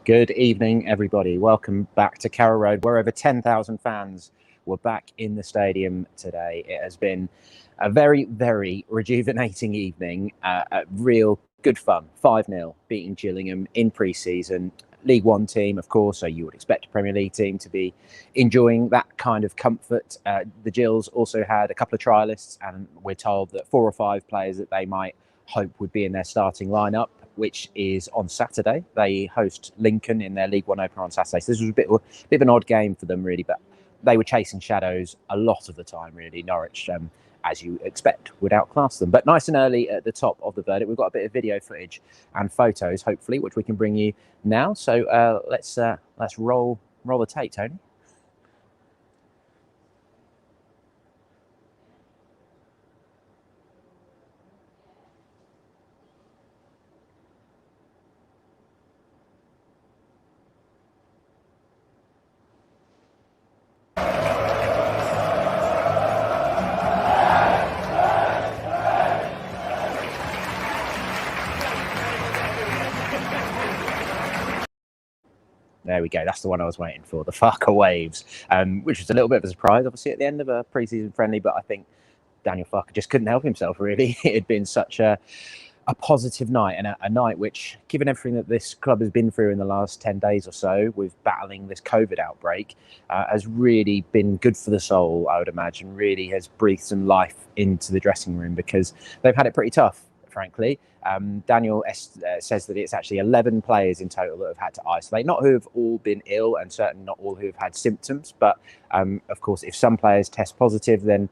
Good evening, everybody. Welcome back to Carrow Road, where over 10,000 fans were back in the stadium today. It has been a very, very rejuvenating evening. Real good fun. 5-0, beating Gillingham in pre-season. League One team, of course, so you would expect a Premier League team to be enjoying that kind of comfort. The Gills also had a couple of trialists, and we're told that 4 or 5 players that they might hope would be in their starting lineup, which is on Saturday. They host Lincoln in their League One opener on Saturday. So this was a bit of an odd game for them, really, but they were chasing shadows a lot of the time, really. Norwich, as you expect, would outclass them. But nice and early at the top of the verdict. We've got a bit of video footage and photos, hopefully, which we can bring you now. So let's roll the tape, Tony. There we go. That's the one I was waiting for, the Farker Waves, which was a little bit of a surprise, obviously, at the end of a pre-season friendly. But I think Daniel Farker just couldn't help himself, really. It had been such a positive night, and a night which, given everything that this club has been through in the last 10 days or so with battling this COVID outbreak, has really been good for the soul, I would imagine. Really has breathed some life into the dressing room, because they've had it pretty tough, frankly. Daniel says that it's actually 11 players in total that have had to isolate, not who have all been ill, and certainly not all who have had symptoms, but of course, if some players test positive, then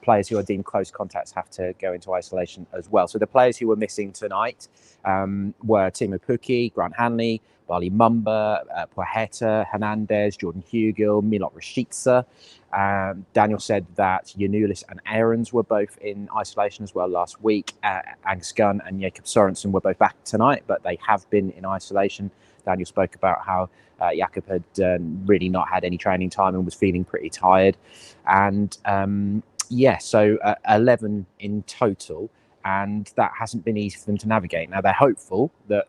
players who are deemed close contacts have to go into isolation as well. So the players who were missing tonight were Timo Pukki, Grant Hanley, Bali Mumba, Poeta, Hernandez, Jordan Hugill, Milot Rashica. Daniel said that Janulis and Aarons were both in isolation as well last week. Angus Gunn and Jakob Sorensen were both back tonight, but they have been in isolation. Daniel spoke about how Jakob had really not had any training time and was feeling pretty tired. And so 11 in total, and that hasn't been easy for them to navigate. Now, they're hopeful that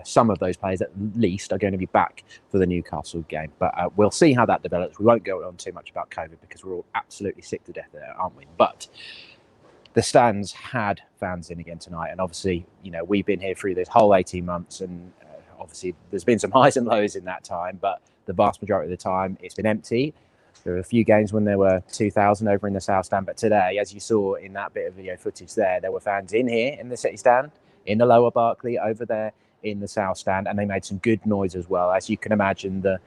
some of those players at least are going to be back for the Newcastle game, but we'll see how that develops. We won't go on too much about COVID because we're all absolutely sick to death there, aren't we? But the stands had fans in again tonight, and obviously, we've been here through this whole 18 months, and obviously there's been some highs and lows in that time, but the vast majority of the time it's been empty. There were a few games when there were 2,000 over in the South Stand, but today, as you saw in that bit of video footage there were fans in here in the City Stand, in the Lower Barclay, over there in the South Stand, and they made some good noise as well. As you can imagine, the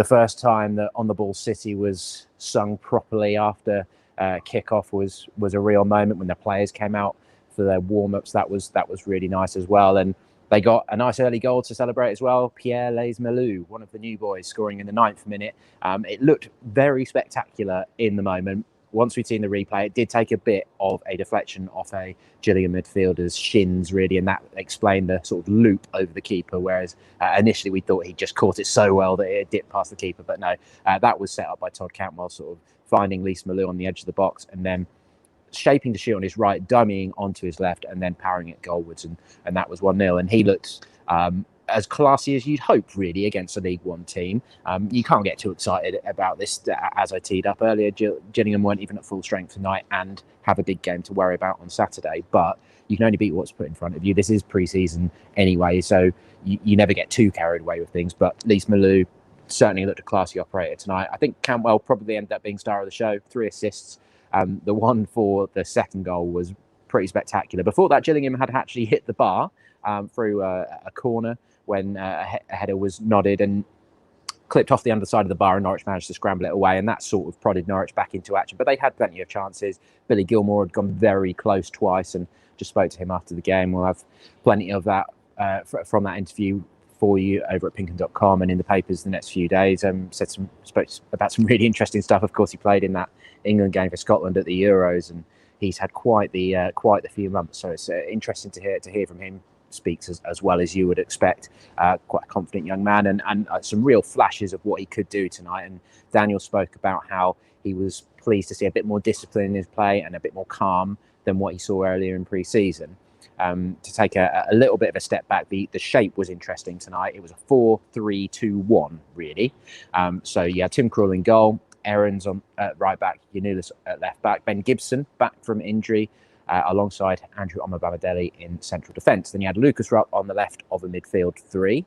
first time that On the Ball City was sung properly after kickoff was a real moment when the players came out for their warm-ups. That was really nice as well, and they got a nice early goal to celebrate as well. Pierre Lees-Melou, one of the new boys, scoring in the 9th minute. It looked very spectacular in the moment. Once we'd seen the replay, it did take a bit of a deflection off a Gillingham midfielder's shins, really, and that explained the sort of loop over the keeper, whereas initially we thought he just caught it so well that it dipped past the keeper. But no, that was set up by Todd Cantwell, sort of finding Lees-Melou on the edge of the box and then shaping to shoot on his right, dummying onto his left, and then powering it goalwards, and that was 1-0. And he looked as classy as you'd hope, really, against a League One team. You can't get too excited about this. As I teed up earlier, Gillingham weren't even at full strength tonight and have a big game to worry about on Saturday, but you can only beat what's put in front of you. This is pre-season anyway, so you never get too carried away with things. But Lees-Melou certainly looked a classy operator tonight. I think Cantwell probably ended up being star of the show, 3 assists. The one for the second goal was pretty spectacular. Before that, Gillingham had actually hit the bar through a corner when a header was nodded and clipped off the underside of the bar, and Norwich managed to scramble it away, and that sort of prodded Norwich back into action. But they had plenty of chances. Billy Gilmore had gone very close twice, and just spoke to him after the game. We'll have plenty of that from that interview for you over at pinkham.com and in the papers the next few days. Spoke about some really interesting stuff. Of course, he played in that England game for Scotland at the Euros, and he's had quite the few months. So it's interesting to hear from him. Speaks as well as you would expect. Quite a confident young man, and some real flashes of what he could do tonight. And Daniel spoke about how he was pleased to see a bit more discipline in his play and a bit more calm than what he saw earlier in pre-season. to take a little bit of a step back. The shape was interesting tonight. It was a 4-3-2-1, really. So yeah, Tim Krul in goal, Aarons on right back, Yanulis at left back, Ben Gibson back from injury, alongside Andrew Omobamidele in central defence. Then you had Lucas Rupp on the left of a midfield three,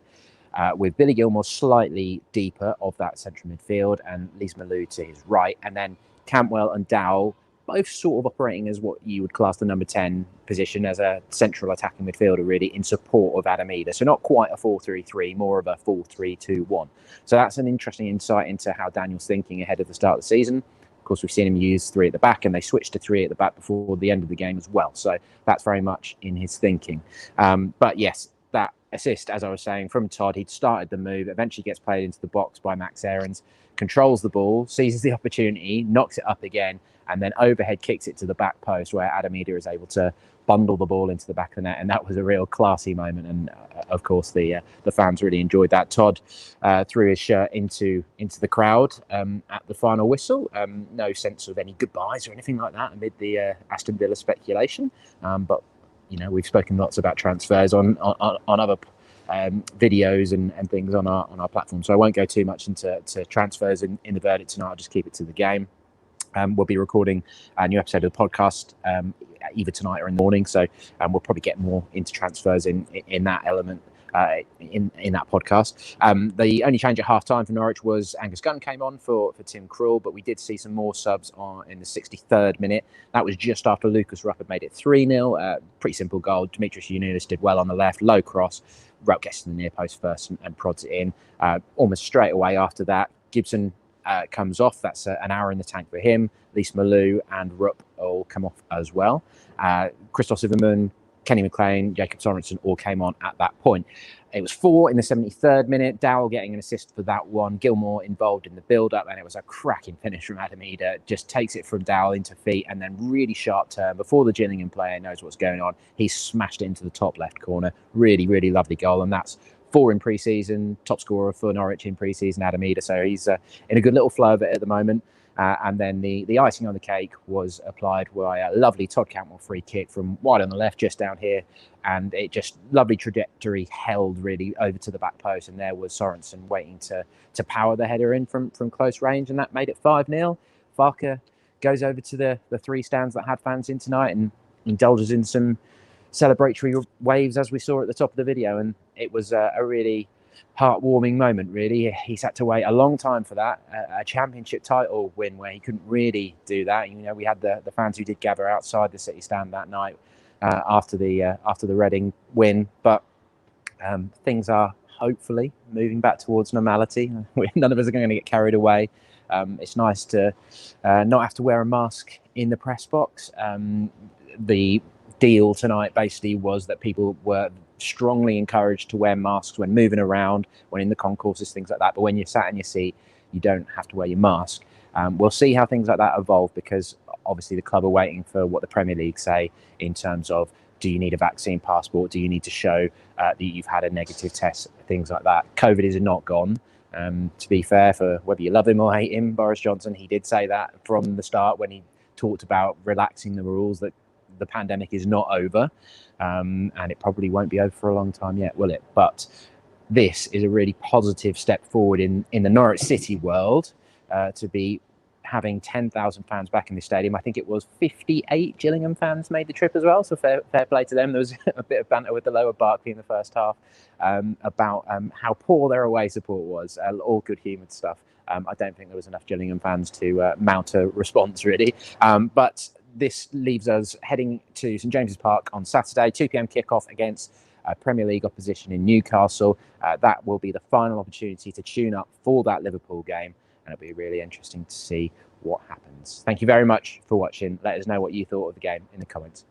with Billy Gilmour slightly deeper of that central midfield and Lise Malou to his right. And then Cantwell and Dowell both sort of operating as what you would class the number 10 position, as a central attacking midfielder, really, in support of Adam Idah. So not quite a 4-3-3, more of a 4-3-2-1. So that's an interesting insight into how Daniel's thinking ahead of the start of the season. Of course, we've seen him use three at the back, and they switched to three at the back before the end of the game as well. So that's very much in his thinking. But yes, that assist, as I was saying, from Todd, he'd started the move, eventually gets played into the box by Max Aarons, controls the ball, seizes the opportunity, knocks it up again, and then overhead kicks it to the back post, where Adam Idah is able to bundle the ball into the back of the net. And that was a real classy moment. And of course, the fans really enjoyed that. Todd threw his shirt into the crowd at the final whistle. No sense of any goodbyes or anything like that amid the Aston Villa speculation. But you know, we've spoken lots about transfers on other videos and things on our platform, so I won't go too much into transfers in the verdict tonight. I'll just keep it to the game. We'll be recording a new episode of the podcast either tonight or in the morning, so we'll probably get more into transfers in that element in that podcast. The only change at half time for Norwich was Angus Gunn came on for Tim Krul, but we did see some more subs in the 63rd minute. That was just after Lucas Rupp had made it 3-0. Pretty simple goal. Dimitris Yanulis did well on the left, low cross. Rupp gets to the near post first and prods it in. Almost straight away after that, Gibson comes off. That's an hour in the tank for him. Lise Malou and Rupp all come off as well. Christoph Zimmermann, Kenny McLean, Jacob Sorensen all came on at that point. It was 4 in the 73rd minute. Dowell getting an assist for that one. Gilmour involved in the build-up, and it was a cracking finish from Adam Idah. Just takes it from Dowell into feet, and then really sharp turn before the Gillingham player knows what's going on. He smashed it into the top left corner. Really, really lovely goal, and that's 4 in pre-season, top scorer for Norwich in pre-season, Adam Idah. So he's in a good little flow of it at the moment. And then the icing on the cake was applied by a lovely Todd Cantwell free kick from wide on the left, just down here. And it just lovely trajectory held really over to the back post. And there was Sorensen waiting to power the header in from close range. And that made it 5-0. Farke goes over to the three stands that had fans in tonight and indulges in some celebratory waves, as we saw at the top of the video. And it was a really heartwarming moment, really. He's had to wait a long time for that, a championship title win where he couldn't really do that. You know, we had the fans who did gather outside the City stand that night after the Reading win, but things are hopefully moving back towards normality. None of us are going to get carried away. It's nice to not have to wear a mask in the press box. The deal tonight basically was that people were strongly encouraged to wear masks when moving around, when in the concourses, things like that. But when you're sat in your seat, you don't have to wear your mask. We'll see how things like that evolve, because obviously the club are waiting for what the Premier League say in terms of, do you need a vaccine passport? Do you need to show that you've had a negative test? Things like that. COVID is not gone. To be fair, for whether you love him or hate him, Boris Johnson, he did say that from the start when he talked about relaxing the rules, that the pandemic is not over, and it probably won't be over for a long time yet, will it? But this is a really positive step forward in the Norwich City world, to be having 10,000 fans back in the stadium. I think it was 58 Gillingham fans made the trip as well, so fair play to them. There was a bit of banter with the lower Barclay in the first half about how poor their away support was. All good-humoured stuff. I don't think there was enough Gillingham fans to mount a response, really. But this leaves us heading to St James's Park on Saturday, 2 p.m. kickoff against Premier League opposition in Newcastle. That will be the final opportunity to tune up for that Liverpool game, and it'll be really interesting to see what happens. Thank you very much for watching. Let us know what you thought of the game in the comments.